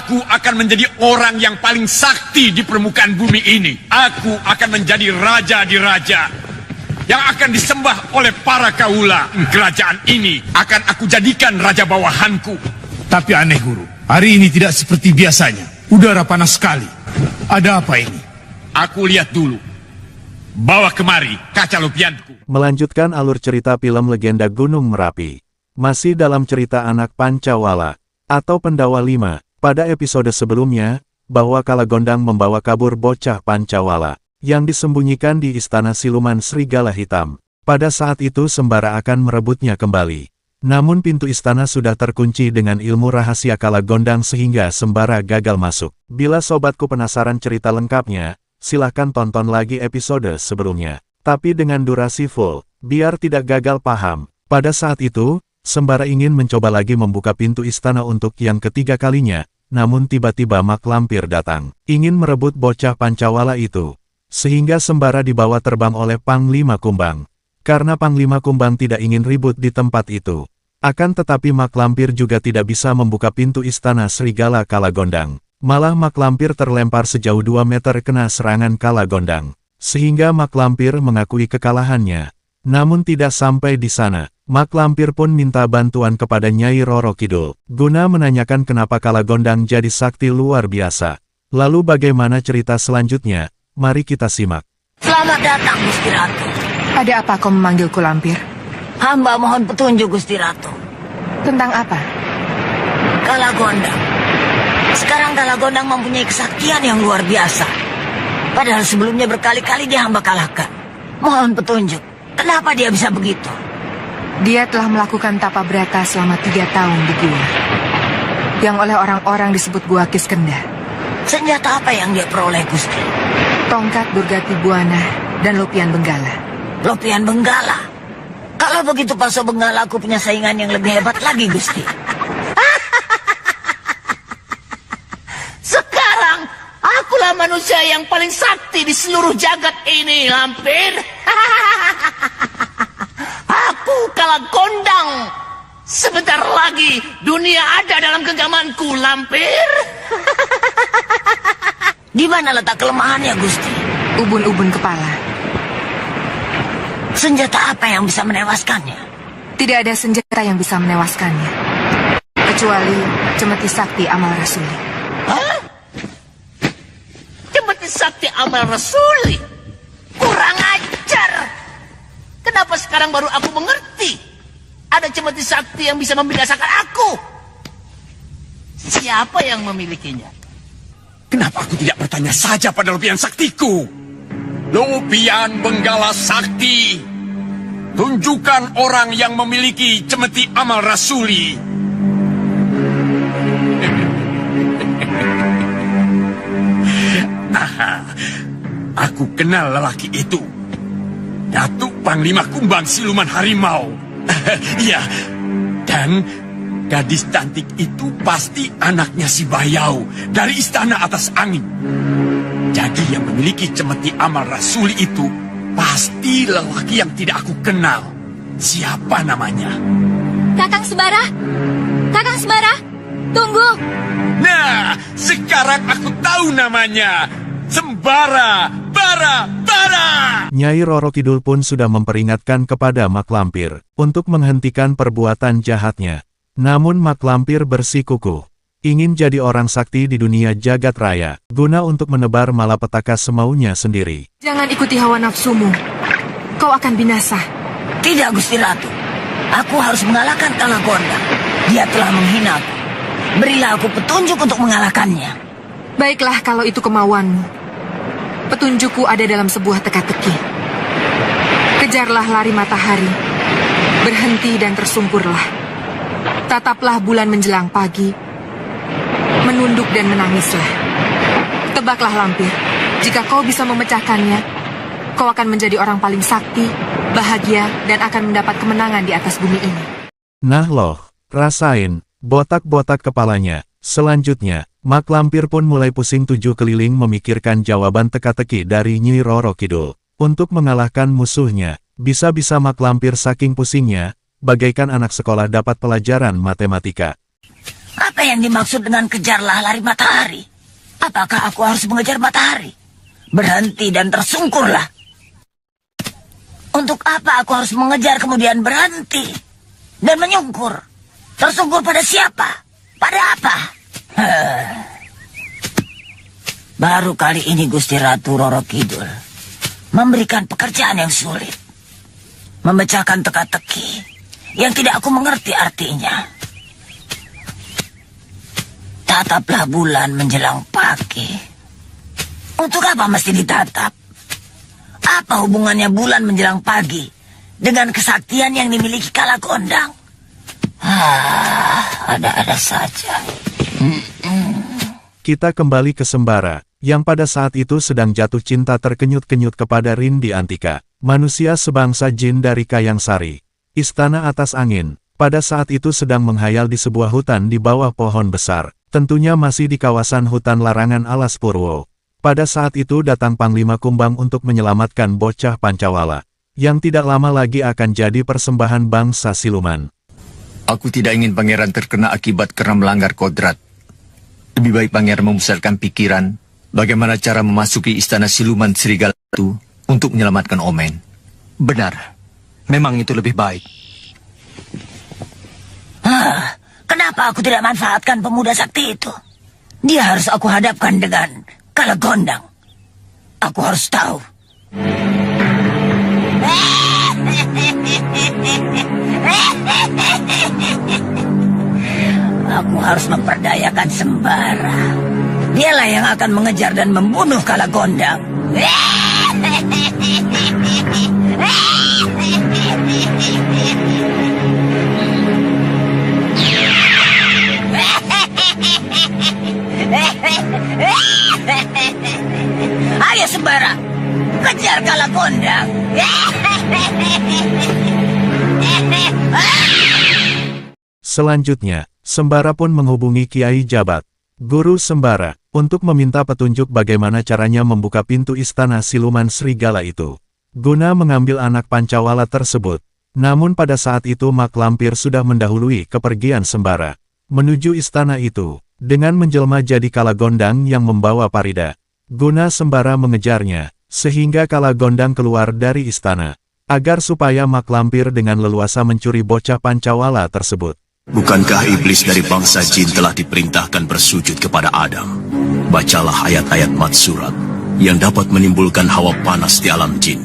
Aku akan menjadi orang yang paling sakti di permukaan bumi ini. Aku akan menjadi raja di raja yang akan disembah oleh para kaula. Kerajaan ini akan aku jadikan raja bawahanku. Tapi aneh, Guru. Hari ini tidak seperti biasanya. Udara panas sekali. Ada apa ini? Aku lihat dulu. Bawa kemari kaca lupianku. Melanjutkan alur cerita film legenda Gunung Merapi. Masih dalam cerita anak Pancawala atau Pendawa 5, pada episode sebelumnya, bahwa Kalagondang membawa kabur bocah Pancawala yang disembunyikan di Istana Siluman Serigala Hitam. Pada saat itu Sembara akan merebutnya kembali. Namun pintu istana sudah terkunci dengan ilmu rahasia Kalagondang sehingga Sembara gagal masuk. Bila sobatku penasaran cerita lengkapnya, silahkan tonton lagi episode sebelumnya. Tapi dengan durasi full, biar tidak gagal paham. Pada saat itu, Sembara ingin mencoba lagi membuka pintu istana untuk yang ketiga kalinya, namun tiba-tiba Mak Lampir datang, ingin merebut bocah Pancawala itu. Sehingga Sembara dibawa terbang oleh Panglima Kumbang. Karena Panglima Kumbang tidak ingin ribut di tempat itu. Akan tetapi Mak Lampir juga tidak bisa membuka pintu istana Serigala Kalagondang. Malah Mak Lampir terlempar sejauh 2 meter kena serangan Kalagondang. Sehingga Mak Lampir mengakui kekalahannya. Namun tidak sampai di sana. Mak Lampir pun minta bantuan kepada Nyai Roro Kidul, guna menanyakan kenapa Kalagondang jadi sakti luar biasa. Lalu bagaimana cerita selanjutnya? Mari kita simak. Selamat datang, Gusti Ratu. Ada apa kau memanggilku Lampir? Hamba mohon petunjuk, Gusti Ratu. Tentang apa? Kalagondang. Sekarang Kalagondang mempunyai kesaktian yang luar biasa. Padahal sebelumnya berkali-kali dia hamba kalahkan. Mohon petunjuk, kenapa dia bisa begitu? Dia telah melakukan tapa brata selama 3 tahun di gua, yang oleh orang-orang disebut Gua Kiskenda. Senjata apa yang dia peroleh, Gusti? Tongkat Durgati Buana dan Lopian Benggala. Lopian Benggala? Kalau begitu Paso Benggala aku punya saingan yang lebih hebat lagi, Gusti. Sekarang akulah manusia yang paling sakti di seluruh jagat ini, Lampir. Aku Kalagondang. Sebentar lagi dunia ada dalam genggamanku, Lampir. Di mana letak kelemahannya, Gusti? Ubun-ubun kepala. Senjata apa yang bisa menewaskannya? Tidak ada senjata yang bisa menewaskannya, kecuali Cemeti Sakti Amal Rasuli. Hah? Cemeti Sakti Amal Rasuli? Kurang ajar. Kenapa sekarang baru aku mengerti? Ada Cemeti Sakti yang bisa membinasakan aku. Siapa yang memilikinya? Kenapa aku tidak bertanya saja pada Lopian Saktiku? Lopian Benggala Sakti. Tunjukkan orang yang memiliki Cemeti Amal Rasuli. Aha, aku kenal lelaki itu. Datuk Panglima Kumbang Siluman Harimau. Iya, dan gadis cantik itu pasti anaknya si Bayau dari Istana Atas Angin. Jadi yang memiliki Cemeti Amal Rasuli itu pasti lelaki yang tidak aku kenal. Siapa namanya? Kakang Sembara! Kakang Sembara! Tunggu! Nah, sekarang aku tahu namanya. Sembara! Bara! Nyai Roro Kidul pun sudah memperingatkan kepada Mak Lampir untuk menghentikan perbuatan jahatnya. Namun Mak Lampir bersikukuh, ingin jadi orang sakti di dunia jagat raya, guna untuk menebar malapetaka semaunya sendiri. Jangan ikuti hawa nafsumu. Kau akan binasa. Tidak, Gusti Ratu. Aku harus mengalahkan Kalagondang. Dia telah menghina aku. Berilah aku petunjuk untuk mengalahkannya. Baiklah kalau itu kemauanmu. Petunjukku ada dalam sebuah teka-teki. Kejarlah lari matahari. Berhenti dan tersungkurlah. Tataplah bulan menjelang pagi. Menunduk dan menangislah. Tebaklah Lampir. Jika kau bisa memecahkannya, kau akan menjadi orang paling sakti, bahagia, dan akan mendapat kemenangan di atas bumi ini. Nah loh, rasain, botak-botak kepalanya. Selanjutnya, Mak Lampir pun mulai pusing 7 keliling memikirkan jawaban teka-teki dari Nyi Roro Kidul. Untuk mengalahkan musuhnya, bisa-bisa Mak Lampir saking pusingnya, bagaikan anak sekolah dapat pelajaran matematika. Apa yang dimaksud dengan kejarlah lari matahari? Apakah aku harus mengejar matahari? Berhenti dan tersungkurlah. Untuk apa aku harus mengejar kemudian berhenti? Dan menyungkur? Tersungkur pada siapa? Pada apa? Baru kali ini Gusti Ratu Roro Kidul memberikan pekerjaan yang sulit. Memecahkan teka-teki yang tidak aku mengerti artinya. Tataplah bulan menjelang pagi. Untuk apa mesti ditatap? Apa hubungannya bulan menjelang pagi dengan kesaktian yang dimiliki Kalagondang? Ada-ada saja. Kita kembali ke Sembara, yang pada saat itu sedang jatuh cinta terkenyut-kenyut kepada Rindi Antika, manusia sebangsa jin dari Kayangsari. Istana atas angin, pada saat itu sedang menghayal di sebuah hutan di bawah pohon besar, tentunya masih di kawasan hutan larangan Alas Purwo. Pada saat itu datang Panglima Kumbang untuk menyelamatkan bocah Pancawala, yang tidak lama lagi akan jadi persembahan bangsa siluman. Aku tidak ingin pangeran terkena akibat karena melanggar kodrat. Lebih baik pangeran memusatkan pikiran bagaimana cara memasuki istana siluman serigala itu untuk menyelamatkan Omen. Benar, memang itu lebih baik. Kenapa aku tidak manfaatkan pemuda sakti itu? Dia harus aku hadapkan dengan Kalagondang. Aku harus tahu. Aku harus memperdayakan Sembara. Dialah yang akan mengejar dan membunuh Kalagondang. Ayo Sembara, kejar Kalagondang. Selanjutnya, Sembara pun menghubungi Kiai Jabat, guru Sembara, untuk meminta petunjuk bagaimana caranya membuka pintu istana siluman serigala itu, guna mengambil anak Pancawala tersebut. Namun pada saat itu Mak Lampir sudah mendahului kepergian Sembara menuju istana itu, dengan menjelma jadi Kalagondang yang membawa Parida. Guna Sembara mengejarnya, sehingga Kalagondang keluar dari istana, agar supaya Mak Lampir dengan leluasa mencuri bocah Pancawala tersebut. Bukankah iblis dari bangsa jin telah diperintahkan bersujud kepada Adam? Bacalah ayat-ayat Matsurat yang dapat menimbulkan hawa panas di alam jin.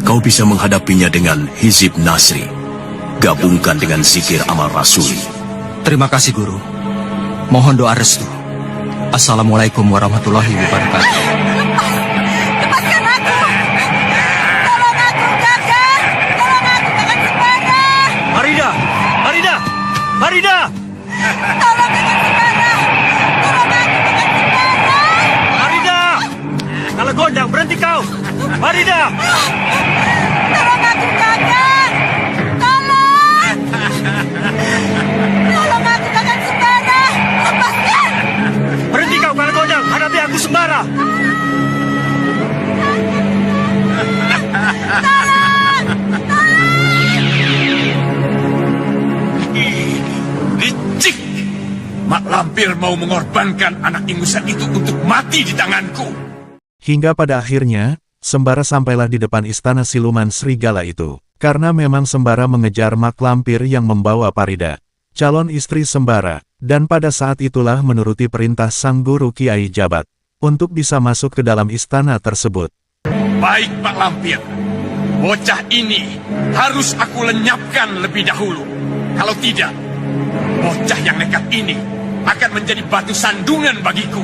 Kau bisa menghadapinya dengan Hizib Nasri. Gabungkan dengan zikir amal rasuli. Terima kasih Guru. Mohon doa restu. Assalamualaikum warahmatullahi wabarakatuh. Lepaskan aku! Tolong aku, Kakak! Tolong aku, Kakak Sembara! Parida! Parida! Parida! Tolong Kakak Sembara! Tolong aku, Kakak Sembara! Parida! Kalagondang, berhenti kau! Parida! Tolong aku, Kakak! Tolong! Tolong aku, Kakak Sembara! Lepaskan! Berhenti kau, Kalagondang! Hadapi aku Sembara! Licik! Mak Lampir mau mengorbankan anak ingusan itu untuk mati di tanganku. Hingga pada akhirnya, Sembara sampailah di depan istana siluman serigala itu, karena memang Sembara mengejar Mak Lampir yang membawa Parida, calon istri Sembara, dan pada saat itulah menuruti perintah sang guru Kiai Jabat, untuk bisa masuk ke dalam istana tersebut. Baik Pak Lampir, bocah ini harus aku lenyapkan lebih dahulu. Kalau tidak, bocah yang nekat ini akan menjadi batu sandungan bagiku.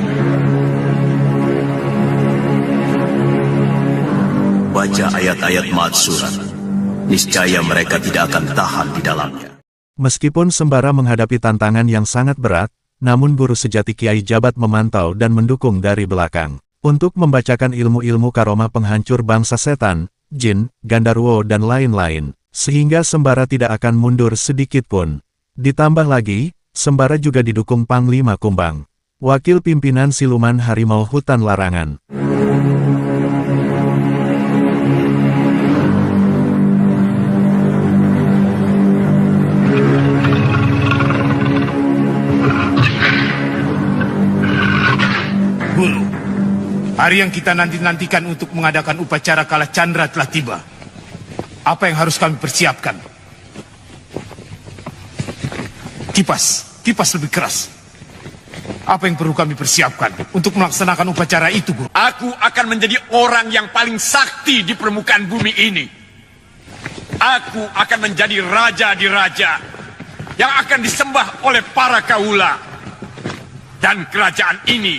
Baca ayat-ayat Matsurat. Niscaya mereka tidak akan tahan di dalamnya. Meskipun Sembara menghadapi tantangan yang sangat berat, namun guru sejati Kiai Jabat memantau dan mendukung dari belakang, untuk membacakan ilmu-ilmu karomah penghancur bangsa setan, jin, Gandarwo dan lain-lain, sehingga Sembara tidak akan mundur sedikit pun. Ditambah lagi, Sembara juga didukung Panglima Kumbang, wakil pimpinan siluman harimau hutan larangan. Hari yang kita nanti-nantikan untuk mengadakan upacara Kala Chandra telah tiba. Apa yang harus kami persiapkan? Kipas lebih keras. Apa yang perlu kami persiapkan untuk melaksanakan upacara itu, Guru? Aku akan menjadi orang yang paling sakti di permukaan bumi ini. Aku akan menjadi raja di raja yang akan disembah oleh para kaula. Dan kerajaan ini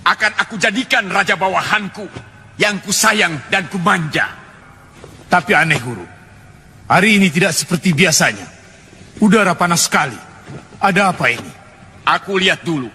akan aku jadikan raja bawahanku yang kusayang dan kumanja. Tapi aneh, Guru. Hari ini tidak seperti biasanya. Udara panas sekali. Ada apa ini? Aku lihat dulu.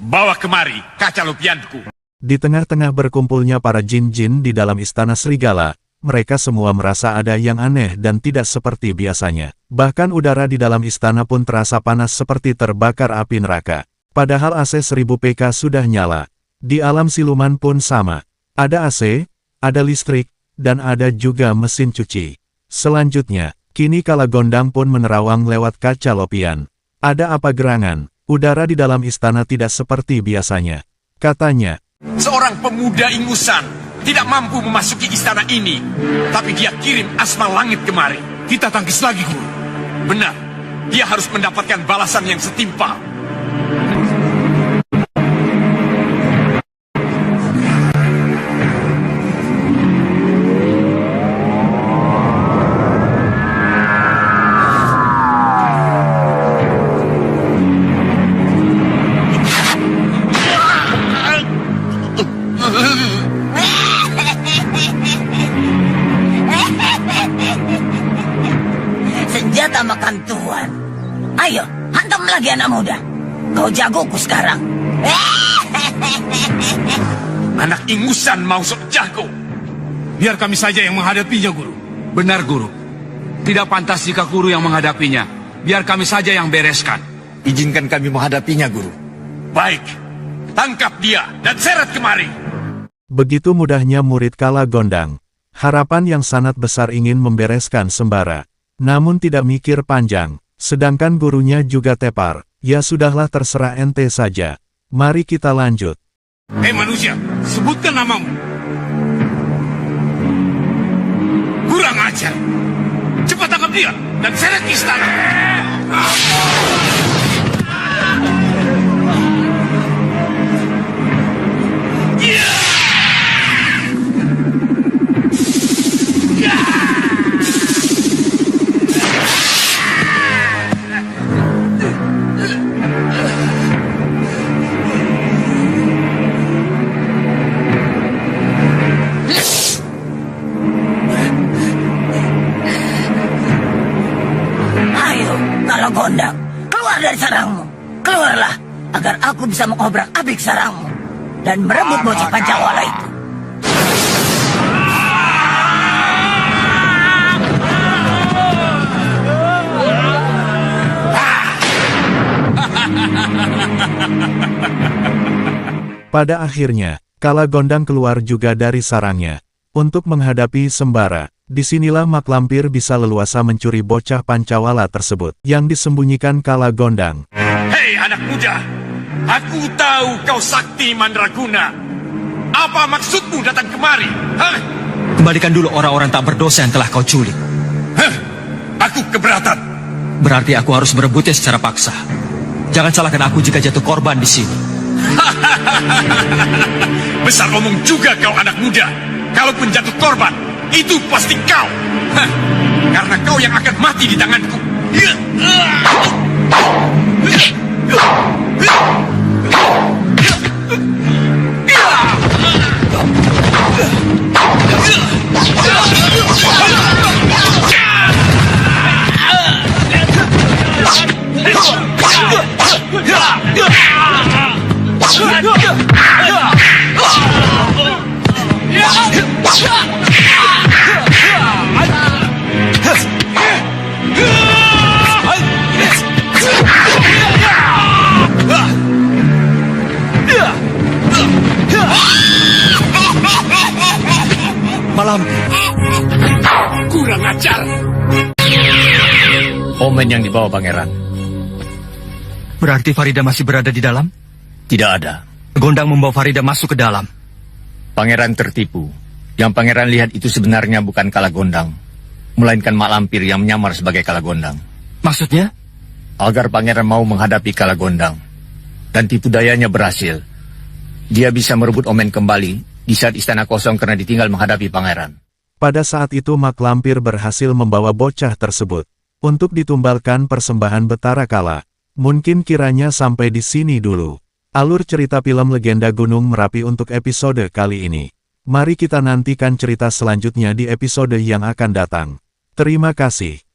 Bawa kemari kaca lupianku. Di tengah-tengah berkumpulnya para jin-jin di dalam istana serigala, mereka semua merasa ada yang aneh dan tidak seperti biasanya. Bahkan udara di dalam istana pun terasa panas seperti terbakar api neraka. Padahal AC 1000 PK sudah nyala. Di alam siluman pun sama. Ada AC, ada listrik, dan ada juga mesin cuci. Selanjutnya, kini Kala Gondang pun menerawang lewat kaca lopian. Ada apa gerangan? Udara di dalam istana tidak seperti biasanya. Katanya, seorang pemuda ingusan tidak mampu memasuki istana ini. Tapi dia kirim asma langit kemari. Kita tangkis lagi, Guru. Benar, dia harus mendapatkan balasan yang setimpal. Senjata makan tuan. Ayo, hantam lagi anak muda. Kau jagoku sekarang. Anak ingusan mau sok jago. Biar kami saja yang menghadapinya, Guru. Benar, Guru. Tidak pantas jika Guru yang menghadapinya. Biar kami saja yang bereskan. Izinkan kami menghadapinya, Guru. Baik, tangkap dia dan seret kemari. begitu mudahnya murid Kala Gondang. Harapan yang sangat besar ingin membereskan sembara. Namun tidak mikir panjang. Sedangkan gurunya juga tepar. Ya sudahlah, terserah ente saja. Mari kita lanjut. Hei manusia, sebutkan namamu. Kurang ajar. Cepat tangkap dia dan seret ke istana. Kala Gondang, keluar dari sarangmu. Keluarlah, agar aku bisa mengobrak-abrik sarangmu dan merebut bocah Pancawala itu. Pada akhirnya, Kala Gondang keluar juga dari sarangnya. Untuk menghadapi sembara, disinilah mak lampir bisa leluasa mencuri bocah Pancawala tersebut, yang disembunyikan Kala Gondang. Hei anak muda, aku tahu kau sakti mandraguna. Apa maksudmu datang kemari? Hah? Kembalikan dulu orang-orang tak berdosa yang telah kau culik. Hah? Aku keberatan. Berarti aku harus merebutnya secara paksa. Jangan salahkan aku jika jatuh korban di sini. Besar omong juga kau anak muda. Kalaupun jatuh korban, itu pasti kau. Hah, karena kau yang akan mati di tanganku. Malam. Kurang ajar. Omen yang dibawa pangeran. Berarti Farida masih berada di dalam? Tidak ada. Gondang membawa Farida masuk ke dalam. Pangeran tertipu. Yang pangeran lihat itu sebenarnya bukan Kalagondang, melainkan mak lampir yang menyamar sebagai Kalagondang. Maksudnya? Agar pangeran mau menghadapi Kalagondang. Dan tipu dayanya berhasil. Dia bisa merebut Omen kembali di saat istana kosong karena ditinggal menghadapi pangeran. Pada saat itu mak lampir berhasil membawa bocah tersebut untuk ditumbalkan persembahan Betara Kala. Mungkin kiranya sampai di sini dulu alur cerita film Legenda Gunung Merapi untuk episode kali ini. Mari kita nantikan cerita selanjutnya di episode yang akan datang. Terima kasih.